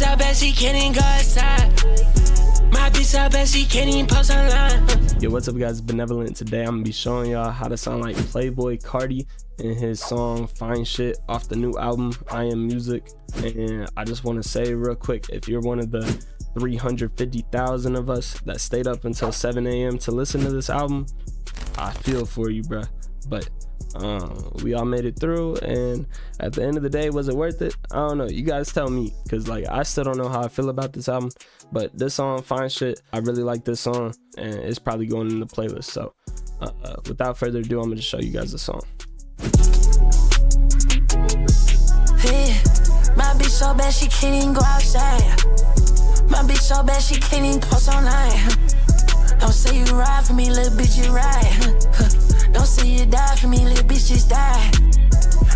so bad she can't even go outside. My bitch so bad she can't even post online. Yo, what's up guys, BNVLNT. Today I'm gonna be showing y'all how to sound like Playboi Carti in his song Fine Shit off the new album I Am Music. And I just want to say real quick, if you're one of the 350,000 of us that stayed up until 7 a.m. to listen to this album, I feel for you, bruh. But we all made it through, and at the end of the day, was it worth it? I don't know, you guys tell me, because like I still don't know how I feel about this album. But this song Fine Shit, I really like this song, and it's probably going in the playlist. So without further ado, I'm gonna just show you guys the song. Hey, my bitch so bad she can't even go outside. My bitch so bad she can't even post online. Don't say you ride for me, little bitch, you ride. Don't say you die for me, little bitch, just die.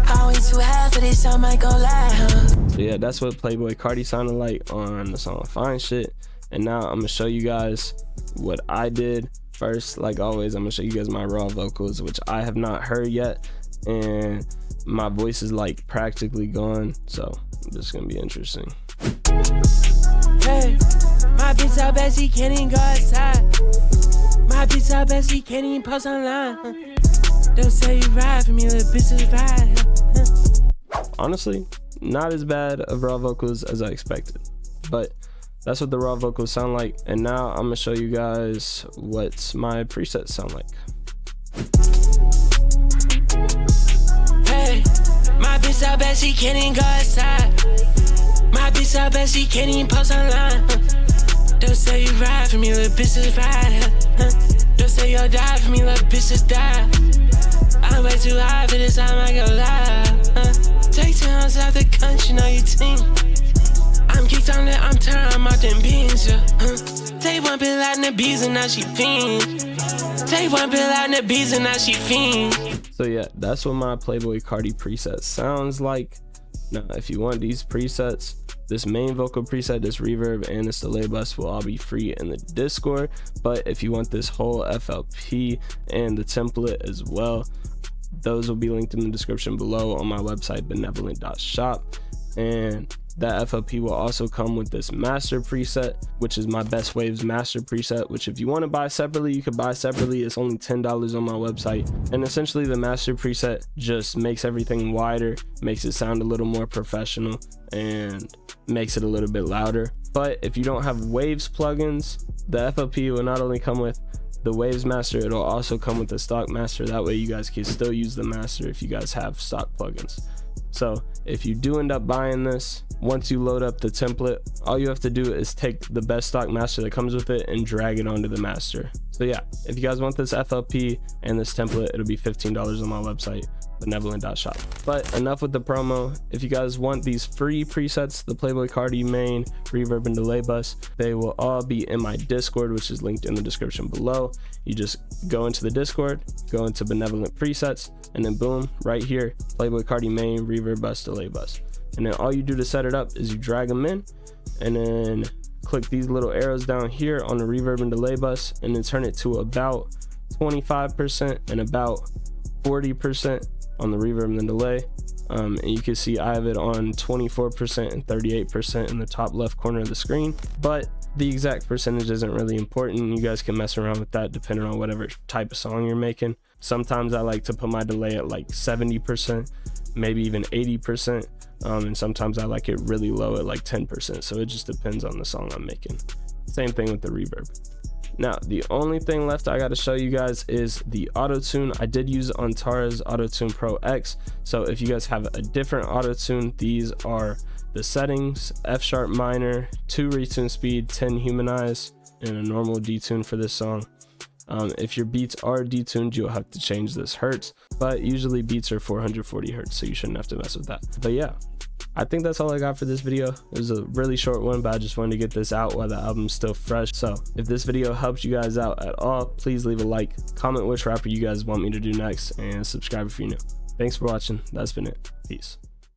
I wait too high for this, I might go lie. So yeah, that's what Playboi Carti sounded like on the song Fine Shit. And now I'm gonna show you guys what I did. First, like always, I'm gonna show you guys my raw vocals, which I have not heard yet, and my voice is like practically gone, so this is gonna be interesting. Hey, my bitch so bad she can't even go outside. My bitch so bad she can't even post online. Don't say you ride for me, little bitch, just ride. Honestly, not as bad of raw vocals as I expected, but that's what the raw vocals sound like. And now I'm gonna show you guys what my presets sound like. Hey, my bitch so bad she can't even go outside. My bitch so bad she can't even post online. Don't say you ride for me, little bitch, just ride. Don't say you'll die for me, little bitch, just die. I'm way too high for this, I might go live. Take times out the country, know your team. I'm kicked on that, I'm turned, I'm out them beans, yeah. Take one pill out in the bees and now she fiend. Take one pill out in the bees and now she fiend. So yeah, that's what my Playboi Carti preset sounds like. Now, if you want these presets, this main vocal preset, this reverb, and this delay bus will all be free in the Discord. But if you want this whole FLP and the template as well, those will be linked in the description below on my website, BNVLNT.shop. And that FLP will also come with this master preset, which is my Best Waves master preset, which if you want to buy separately, you could buy separately. It's only $10 on my website. And essentially the master preset just makes everything wider, makes it sound a little more professional, and makes it a little bit louder. But if you don't have Waves plugins, the FLP will not only come with the Waves master, it'll also come with the stock master. That way you guys can still use the master if you guys have stock plugins. So if you do end up buying this, once you load up the template, all you have to do is take the best stock master that comes with it and drag it onto the master. So yeah, if you guys want this FLP and this template, it'll be $15 on my website, BNVLNT.shop. But enough with the promo. If you guys want these free presets, the Playboi Carti main, reverb, and delay bus, they will all be in my Discord, which is linked in the description below. You just go into the Discord, go into BNVLNT presets, and then boom, right here, Playboi Carti main, reverb, bus, delay bus. And then all you do to set it up is you drag them in, and then click these little arrows down here on the reverb and delay bus, and then turn it to about 25% and about 40% on the reverb and the delay. And you can see I have it on 24% and 38% in the top left corner of the screen, but the exact percentage isn't really important. You guys can mess around with that depending on whatever type of song you're making. Sometimes I like to put my delay at like 70%, maybe even 80%, and sometimes I like it really low at like 10%. So it just depends on the song I'm making. Same thing with the reverb. Now, the only thing left I got to show you guys is the AutoTune. I did use Antara's AutoTune Pro X. So if you guys have a different AutoTune, these are the settings: F sharp minor, 2 retune speed, 10 humanize, and a normal detune for this song. If your beats are detuned, you'll have to change this hertz, but usually beats are 440 hertz, so you shouldn't have to mess with that. But yeah, I think that's all I got for this video. It was a really short one, but I just wanted to get this out while the album's still fresh. So if this video helps you guys out at all, please leave a like, comment which rapper you guys want me to do next, and subscribe if you're new. Thanks for watching. That's been it. Peace.